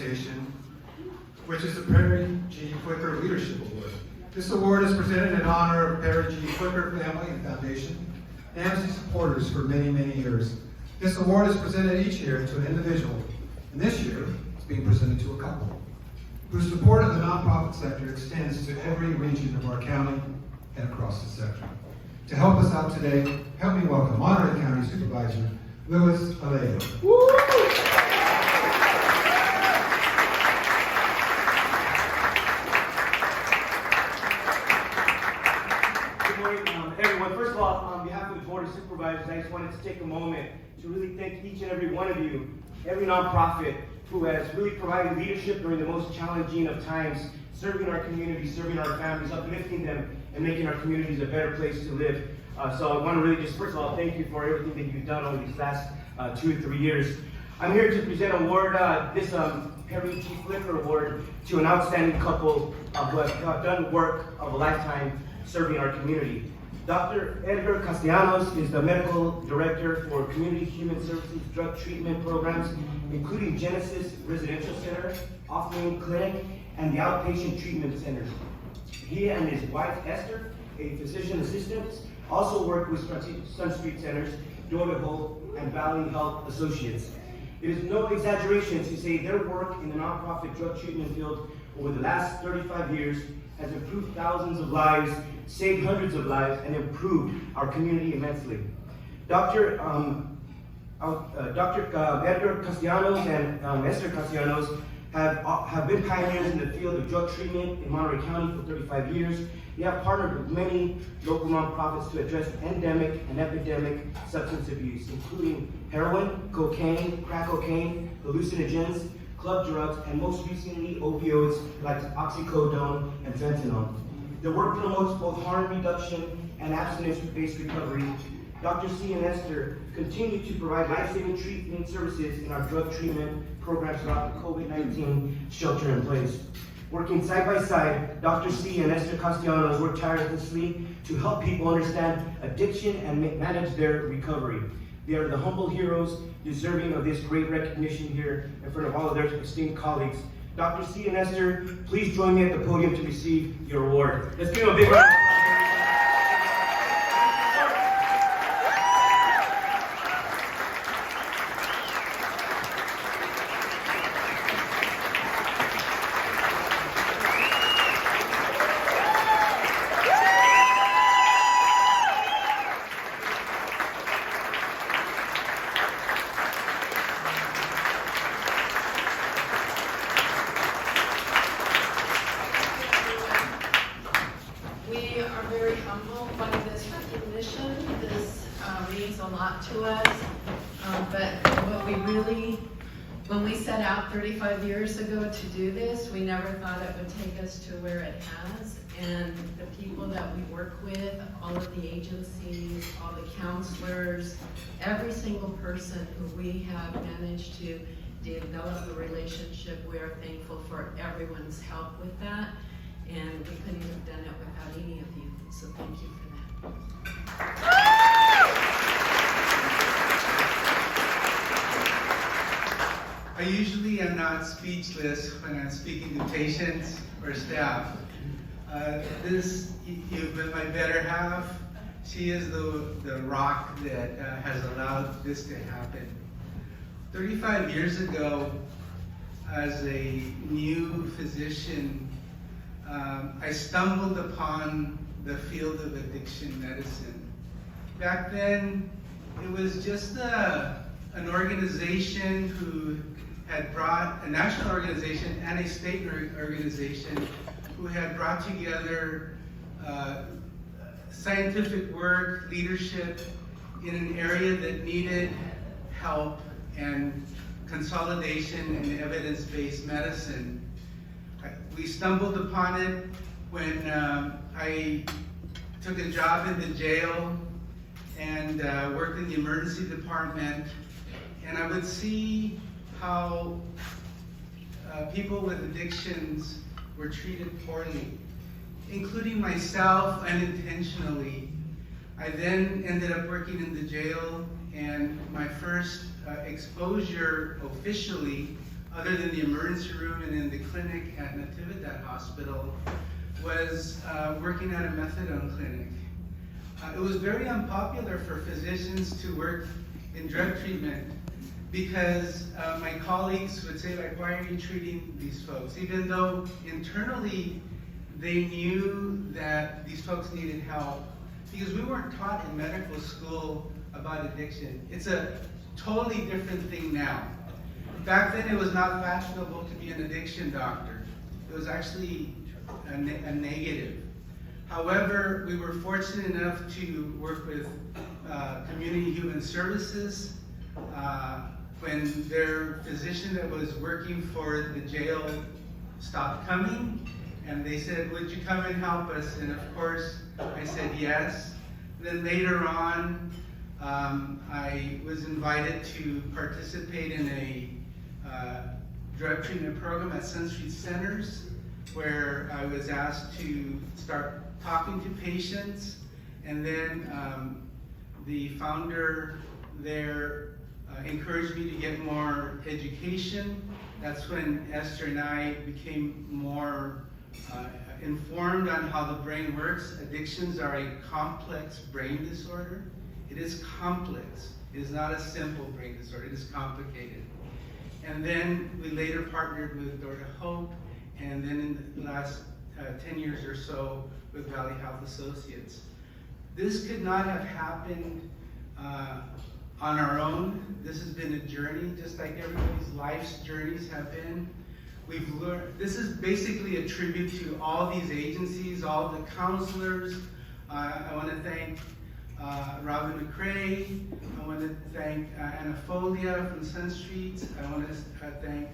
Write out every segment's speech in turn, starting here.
organization, which is the Perry G. Quicker Leadership Award. This award is presented in honor of Perry G. Quicker Family and Foundation, NAMC supporters for many, many years. This award is presented each year to an individual, and this year it's being presented to a couple, whose support of the nonprofit sector extends to every region of our county and across the sector. To help us out today, help me welcome Monterey County Supervisor Louis Alejo. Good morning, everyone. First of all, on behalf of the Board of Supervisors, I just wanted to take a moment to really thank each and every one of you, every nonprofit who has really provided leadership during the most challenging of times, serving our community, serving our families, uplifting them, and making our communities a better place to live. So I want to really just, first of all, thank you for everything that you've done over these last 2 or 3 years. I'm here to present an award, this Perry G. Flicker Award, to an outstanding couple who have done work of a lifetime serving our community. Dr. Edgar Castellanos is the Medical Director for Community Human Services Drug Treatment Programs, including Genesis Residential Center, Off-Lane Clinic, and the Outpatient Treatment Centers. He and his wife, Esther, a physician assistant, also work with Sun Street Centers, Doyleholt, and Valley Health Associates. It is no exaggeration to say their work in the nonprofit drug treatment field over the last 35 years has improved thousands of lives, saved hundreds of lives, and improved our community immensely. Dr. Edgar Castellanos and Esther Castellanos have been pioneers in the field of drug treatment in Monterey County for 35 years. They have partnered with many local nonprofits to address endemic and epidemic substance abuse, including heroin, cocaine, crack cocaine, hallucinogens, club drugs, and most recently opioids like oxycodone and fentanyl. Their work promotes both harm reduction and abstinence-based recovery. Dr. C and Esther continue to provide life-saving treatment services in our drug treatment programs throughout the COVID-19 shelter in place. Working side by side, Dr. C and Esther Castellanos work tirelessly to help people understand addiction and manage their recovery. They are the humble heroes deserving of this great recognition here in front of all of their esteemed colleagues. Dr. C and Esther, please join me at the podium to receive your award. Let's give them a big round of applause. We are very humbled by this recognition. This means a lot to us. But when we set out 35 years ago to do this, we never thought it would take us to where it has. And the people that we work with, all of the agencies, all the counselors, every single person who we have managed to develop a relationship, we are thankful for everyone's help with that. And we couldn't have done it without any of you, so thank you for that. I usually am not speechless when I'm speaking to patients or staff. You've been my better half. She is the rock that has allowed this to happen. 35 years ago, as a new physician, I stumbled upon the field of addiction medicine. Back then, it was just an organization who had brought, a national organization and a state organization who had brought together scientific work, leadership in an area that needed help and consolidation and evidence-based medicine. We stumbled upon it when I took a job in the jail and worked in the emergency department, and I would see how people with addictions were treated poorly, including myself unintentionally. I then ended up working in the jail, and my first exposure officially other than the emergency room and in the clinic at Natividad Hospital, was working at a methadone clinic. It was very unpopular for physicians to work in drug treatment because my colleagues would say, like, why are you treating these folks? Even though internally they knew that these folks needed help, because we weren't taught in medical school about addiction. It's a totally different thing now. Back then, it was not fashionable to be an addiction doctor. It was actually a negative. However, we were fortunate enough to work with Community Human Services when their physician that was working for the jail stopped coming, and they said, would you come and help us? And of course, I said yes. Then later on, I was invited to participate in a drug treatment program at Sun Street Centers, where I was asked to start talking to patients, and then the founder there encouraged me to get more education. That's when Esther and I became more informed on how the brain works. Addictions are a complex brain disorder. It is complex. It is not a simple brain disorder. It is complicated. And then we later partnered with Door to Hope, and then in the last 10 years or so with Valley Health Associates. This could not have happened on our own. This has been a journey, just like everybody's life's journeys have been. We've learned, this is basically a tribute to all these agencies, all the counselors. I want to thank Robin McCrae. I want to thank Anna Folia from Sun Street. I want to thank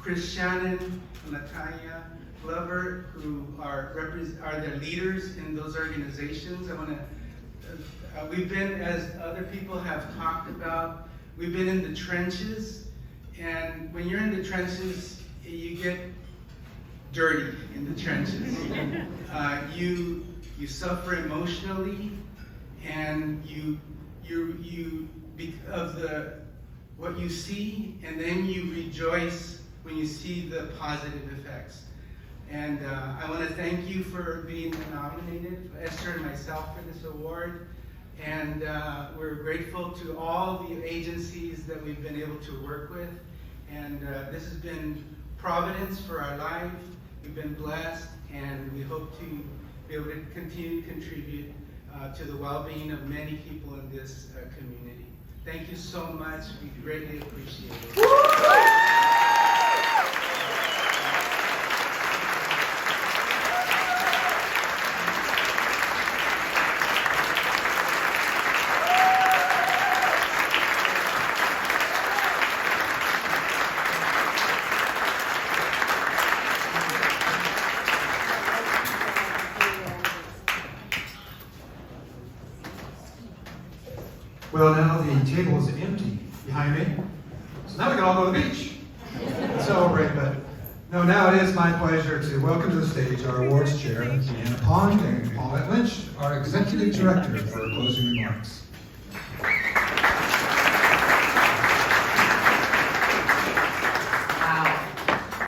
Chris Shannon and Natalia Glover, who are the leaders in those organizations. I want to. We've been, as other people have talked about, we've been in the trenches, and when you're in the trenches, you get dirty in the trenches. You suffer emotionally, and you of what you see, and then you rejoice when you see the positive effects. And I want to thank you for being nominated, Esther and myself, for this award. And we're grateful to all the agencies that we've been able to work with. And this has been providence for our life. We've been blessed, and we hope to be able to continue to contribute to the well-being of many people in this community. Thank you so much. We greatly appreciate it. Well, now the table is empty behind me, so now we can all go to the beach and celebrate. But no, now it is my pleasure to welcome to the stage our awards chair, Deanna Pond, and Paulette Lynch, our executive director, for closing remarks.